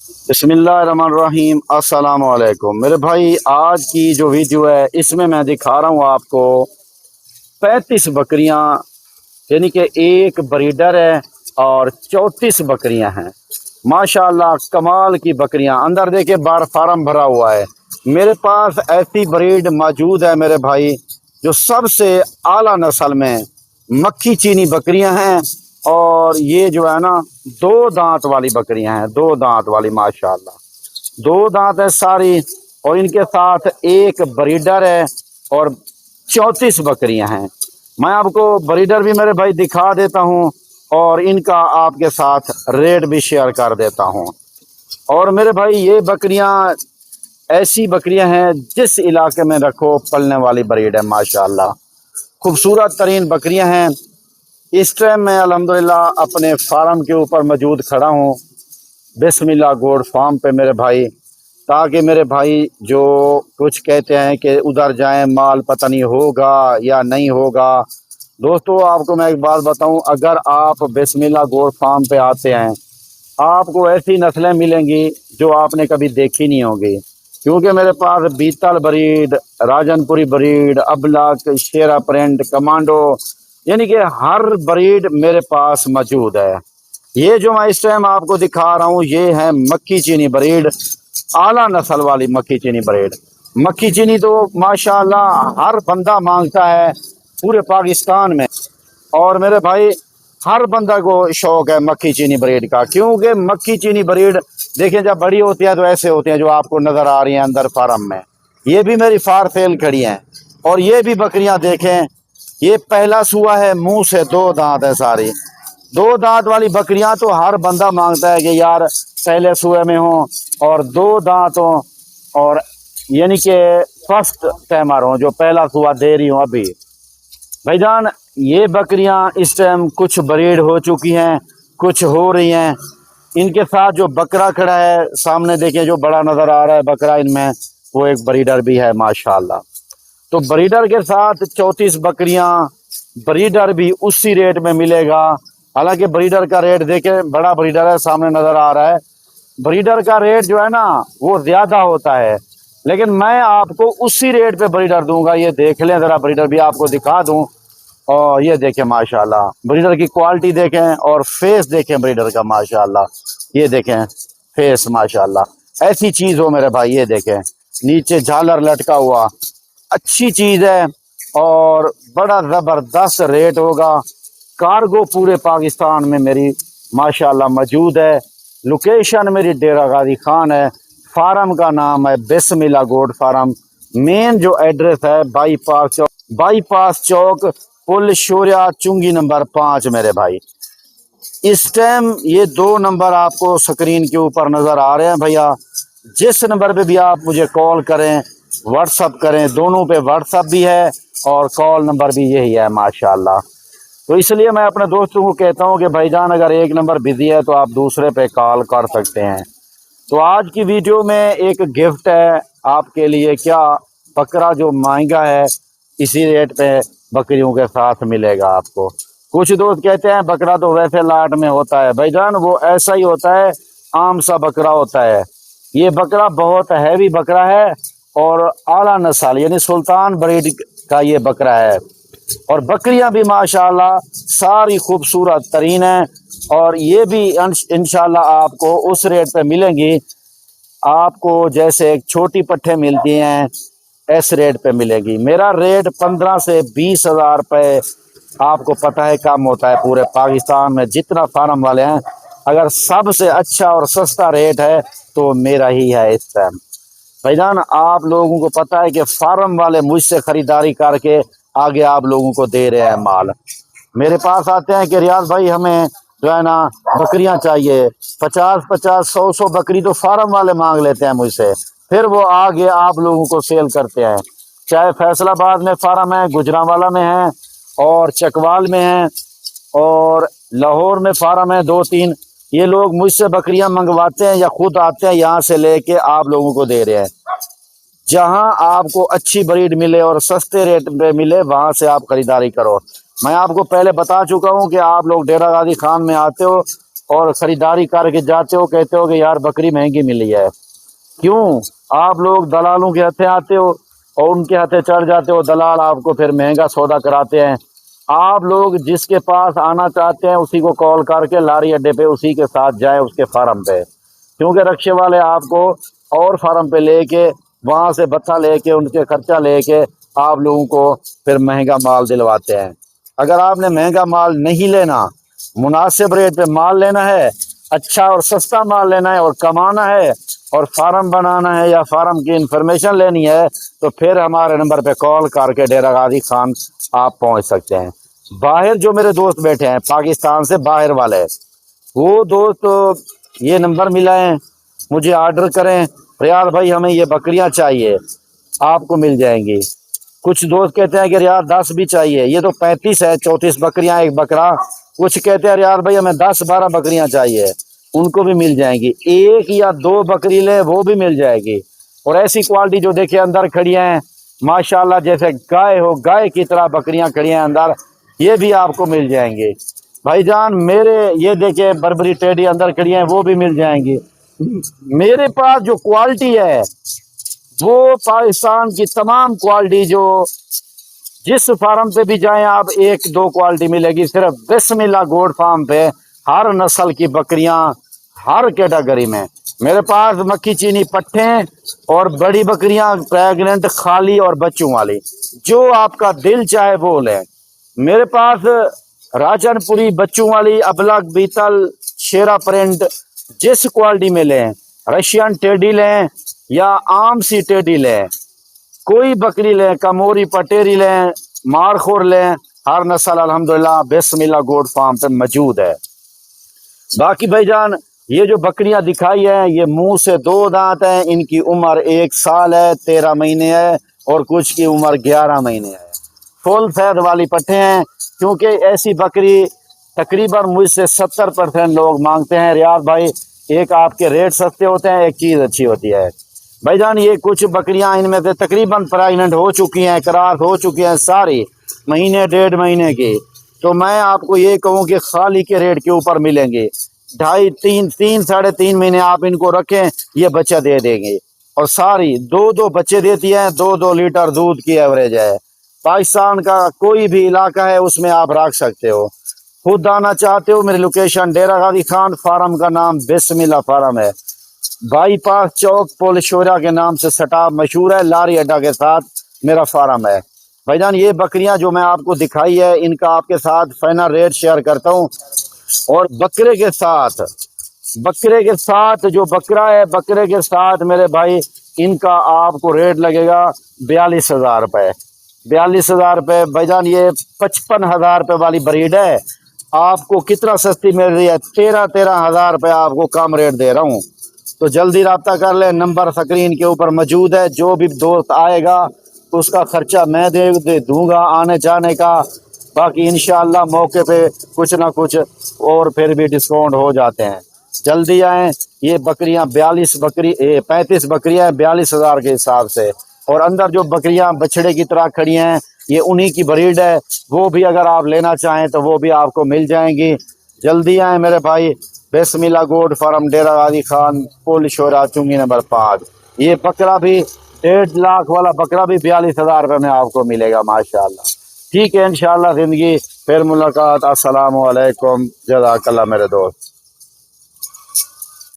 बिस्मिल्लाहिर्रहमानिर्रहीम। अस्सलाम वालेकुम मेरे भाई। आज की जो वीडियो है इसमें मैं दिखा रहा हूँ आपको 35 बकरियां, यानी कि एक ब्रीडर है और 34 बकरियां हैं। माशाल्लाह कमाल की बकरियां। अंदर देखिए बार फार्म भरा हुआ है। मेरे पास ऐसी ब्रीड मौजूद है मेरे भाई जो सबसे आला नस्ल में मक्खी चीनी बकरियां हैं। और ये जो है ना, दो दांत वाली बकरियां हैं, दो दांत वाली माशाल्लाह, दो दांत है सारी। और इनके साथ एक ब्रीडर है और 34 बकरियां हैं। मैं आपको ब्रीडर भी मेरे भाई दिखा देता हूं और इनका आपके साथ रेट भी शेयर कर देता हूं। और मेरे भाई ये बकरियां ऐसी बकरियां हैं जिस इलाके में रखो पलने वाली ब्रीड है माशाल्लाह। खूबसूरत तरीन बकरियां हैं। इस टाइम मैं अल्हम्दुलिल्लाह अपने फार्म के ऊपर मौजूद खड़ा हूँ, बिस्मिल्लाह गोड फार्म पे मेरे भाई। ताकि मेरे भाई जो कुछ कहते हैं कि उधर जाएं माल पता नहीं होगा या नहीं होगा। दोस्तों आपको मैं एक बात बताऊं, अगर आप बिस्मिल्लाह गोड फार्म पे आते हैं आपको ऐसी नस्लें मिलेंगी जो आपने कभी देखी नहीं होगी। क्योंकि मेरे पास बीतल ब्रीड, राजनपुरी ब्रीड, अबलक, शेरा प्रिंट, कमांडो, यानी कि हर ब्रीड मेरे पास मौजूद है। ये जो मैं इस टाइम आपको दिखा रहा हूँ ये है मक्खी चीनी ब्रीड, आला नस्ल वाली मक्खी चीनी ब्रीड। मक्खी चीनी तो माशाल्लाह हर बंदा मांगता है पूरे पाकिस्तान में। और मेरे भाई हर बंदा को शौक है मक्खी चीनी ब्रीड का। क्योंकि मक्खी चीनी ब्रीड देखिए जब बड़ी होती है तो ऐसे होती है जो आपको नजर आ रही हैं अंदर फार्म में। ये भी मेरी फार सेल खड़ी हैं। और ये भी बकरियां देखें, ये पहला सुआ है, मुंह से दो दांत है सारी। दो दांत वाली बकरियां तो हर बंदा मांगता है कि यार पहले सुए में हो और दो दांत हो, और यानी कि फर्स्ट टाइमर हो, जो पहला सुआ दे रही हूँ अभी। भाईजान ये बकरियां इस टाइम कुछ ब्रीड हो चुकी हैं, कुछ हो रही हैं। इनके साथ जो बकरा खड़ा है सामने देखें, जो बड़ा नजर आ रहा है बकरा इनमें, वो एक ब्रीडर भी है माशाल्लाह। तो ब्रीडर के साथ 34 बकरियां, ब्रीडर भी उसी रेट में मिलेगा। हालांकि ब्रीडर का रेट देखें, बड़ा ब्रीडर है सामने नजर आ रहा है, ब्रीडर का रेट जो है ना वो ज्यादा होता है, लेकिन मैं आपको उसी रेट पे ब्रीडर दूंगा। ये देख लें जरा, ब्रीडर भी आपको दिखा दूं। और ये देखें माशाल्लाह ब्रीडर की क्वालिटी देखें और फेस देखें ब्रीडर का माशाल्लाह। ये देखें फेस माशाल्लाह, ऐसी चीज हो मेरे भाई। ये देखें नीचे झालर लटका हुआ, अच्छी चीज है और बड़ा जबरदस्त रेट होगा। कार्गो पूरे पाकिस्तान में मेरी माशाल्लाह मौजूद है। लोकेशन मेरी डेरा गाजी खान है। फार्म का नाम है बिस्मिल्लाह गोड फार्म। मेन जो एड्रेस है बाईपास चौक पुल शोरिया चुंगी नंबर 5 मेरे भाई। इस टाइम ये दो नंबर आपको स्क्रीन के ऊपर नजर आ रहे हैं भैया। जिस नंबर पे भी आप मुझे कॉल करें, व्हाट्सअप करें, दोनों पे व्हाट्सअप भी है और कॉल नंबर भी यही है माशाल्लाह। तो इसलिए मैं अपने दोस्तों को कहता हूं कि भाईजान अगर एक नंबर बिजी है तो आप दूसरे पे कॉल कर सकते हैं। तो आज की वीडियो में एक गिफ्ट है आपके लिए। क्या बकरा जो महंगा है इसी रेट पे बकरियों के साथ मिलेगा आपको। कुछ दोस्त कहते हैं बकरा तो वैसे लाट में होता है, भाईजान वो ऐसा ही होता है, आम सा बकरा होता है। ये बकरा बहुत हैवी बकरा है और आला नस्ल यानी सुल्तान ब्रीड का ये बकरा है। और बकरियां भी माशाल्लाह सारी खूबसूरत तरीन है। और ये भी इंशाल्लाह आपको उस रेट पे मिलेंगी, आपको जैसे एक छोटी पट्ठे मिलती हैं इस रेट पे मिलेगी। मेरा रेट 15 से 20 हज़ार रुपये आपको पता है कम होता है पूरे पाकिस्तान में जितना फार्म वाले हैं। अगर सबसे अच्छा और सस्ता रेट है तो मेरा ही है इस टाइम। भाईजान आप लोगों को पता है कि फार्म वाले मुझसे खरीदारी करके आगे आप लोगों को दे रहे हैं माल। मेरे पास आते हैं कि रियाज भाई हमें जो है ना बकरियां चाहिए, 50-50, 100-100 बकरी तो फार्म वाले मांग लेते हैं मुझसे, फिर वो आगे आप लोगों को सेल करते हैं। चाहे फैसलाबाद में फार्म है, गुजरांवाला में है और चकवाल में है और लाहौर में फार्म है 2-3। ये लोग मुझसे बकरियां मंगवाते हैं या खुद आते हैं यहाँ से लेके आप लोगों को दे रहे हैं। जहां आपको अच्छी ब्रीड मिले और सस्ते रेट पे मिले वहां से आप खरीदारी करो। मैं आपको पहले बता चुका हूं कि आप लोग डेरा गाजी खान में आते हो اور خریداری کر کے جاتے ہو, کہتے ہو کہ یار بکری مہنگی ملی ہے. کیوں؟ آپ لوگ دلالوں کے ہاتھے آتے ہو اور ان کے ہاتھے چڑھ جاتے ہو, دلال آپ کو پھر مہنگا سودا کراتے ہیں. آپ لوگ جس کے پاس آنا چاہتے ہیں اسی کو کال کر کے لاری اڈے پہ اسی کے ساتھ جائے اس کے فارم پہ, کیونکہ رکشے والے آپ کو اور فارم پہ لے کے وہاں سے بتھا لے کے ان کے خرچہ لے کے آپ لوگوں کو پھر مہنگا مال دلواتے ہیں. اگر آپ نے مہنگا مال نہیں لینا, مناسب ریٹ پہ مال لینا ہے, اچھا اور سستا مال لینا ہے اور کمانا ہے اور فارم بنانا ہے یا فارم کی انفارمیشن لینی ہے, تو پھر ہمارے نمبر پہ کال کر کے ڈیرہ غازی خان آپ پہنچ سکتے ہیں. باہر جو میرے دوست بیٹھے ہیں پاکستان سے باہر والے, وہ دوست یہ نمبر ملا ہے, مجھے آرڈر کریں ریاض بھائی ہمیں یہ بکریاں چاہیے, آپ کو مل جائیں گی. کچھ دوست کہتے ہیں کہ ریاض 10 بھی چاہیے, یہ تو 35 ہے, 34 بکریاں ایک بکرا. کچھ کہتے ہیں ریاض بھائی ہمیں 10-12 بکریاں چاہیے, ان کو بھی مل جائیں گی. 1 یا 2 بکری لیں وہ بھی مل جائے گی. اور ایسی کوالٹی جو دیکھیں اندر کھڑی ہیں ماشاءاللہ جیسے گائے ہو, گائے کی طرح بکریاں کھڑی ہیں اندر, یہ بھی آپ کو مل جائیں گے. بھائی جان میرے یہ دیکھیں بربری ٹیڈی اندر کھڑی ہیں وہ بھی مل جائیں گی. میرے پاس جو کوالٹی ہے وہ پاکستان کی تمام کوالٹی, جو جس فارم پہ بھی جائیں آپ 1-2 کوالٹی ملے گی. صرف بسم اللہ گوڈ فارم پہ ہر نسل کی بکریاں ہر کیٹاگری میں. میرے پاس مکھی چینی پٹھے اور بڑی بکریاں پریگننٹ خالی اور بچوں والی, جو آپ کا دل چاہے وہ لیں. میرے پاس راجن پوری بچوں والی, ابلک, بیتل, شیرا پرنٹ, جس کوالٹی میں لیں, رشین ٹیڈی لیں یا عام سی ٹیڈی لیں, کوئی بکری لیں, کموری پٹیری لیں, مارخور لیں, ہر نسل الحمدللہ بسم اللہ گوڈ فارم پہ موجود ہے. باقی بھائی جان یہ جو بکریاں دکھائی ہیں یہ منہ سے 2 دانت ہیں, ان کی عمر 1 سال ہے, 13 مہینے ہے, اور کچھ کی عمر 11 مہینے ہے. فل فید والی پٹھے ہیں, کیونکہ ایسی بکری تقریباً مجھ سے 70% لوگ مانگتے ہیں ریاض بھائی, ایک آپ کے ریٹ سستے ہوتے ہیں, ایک چیز اچھی ہوتی ہے. بھائی جان یہ کچھ بکریاں ان میں سے تقریباً پریگننٹ ہو چکی ہیں, کراس ہو چکی ہیں ساری, مہینے 1.5 مہینے کی. تو میں آپ کو یہ کہوں کہ خالی کے ریٹ کے اوپر ملیں گے. 2.5 ساڑھے 3 مہینے آپ ان کو رکھیں, یہ بچہ دے دیں گے, اور ساری 2 بچے دیتی ہیں. 2 لیٹر دودھ کی ایوریج ہے. پاکستان کا کوئی بھی علاقہ ہے اس میں آپ رکھ سکتے ہو. خود آنا چاہتے ہو, میری لوکیشن ڈیرہ غازی خان, فارم کا نام بسم اللہ فارم ہے, بائی پاس چوک پول شورا کے نام سے سٹاپ مشہور ہے, لاری اڈا کے ساتھ میرا فارم ہے. بھائی جان یہ بکریاں جو میں آپ کو دکھائی ہے ان کا آپ کے ساتھ فائنل ریٹ شیئر کرتا ہوں. اور بکرے کے ساتھ جو بکرا ہے, بکرے کے ساتھ میرے بھائی ان کا آپ کو ریٹ لگے گا 42,000 روپے. 42,000 روپے. بھائی جان یہ 55,000 روپے والی بریڈ ہے, آپ کو کتنا سستی مل رہی ہے, 13,000 روپے آپ کو کم ریٹ دے رہا ہوں. تو جلدی رابطہ کر لیں, نمبر سکرین کے اوپر موجود ہے. جو بھی دوست آئے گا اس کا خرچہ میں دے دوں گا آنے جانے کا. باقی انشاءاللہ موقع پہ کچھ نہ کچھ اور پھر بھی ڈسکاؤنٹ ہو جاتے ہیں. جلدی آئیں. یہ بکریاں 35 بکریاں 42,000 کے حساب سے, اور اندر جو بکریاں بچڑے کی طرح کھڑی ہیں یہ انہی کی بریڈ ہے, وہ بھی اگر آپ لینا چاہیں تو وہ بھی آپ کو مل جائیں گی. جلدی آئیں میرے بھائی. بسم اللہ گوڈ فارم ڈیرہ غازی خان, پول شورا, چنگی نمبر 5. یہ بکرا بھی 1.5 لاکھ والا بکرا بھی 42,000 روپے میں آپ کو ملے گا ماشاءاللہ. ٹھیک ہے انشاءاللہ زندگی پھر ملاقات. السلام علیکم, جزاک اللہ میرے دوست.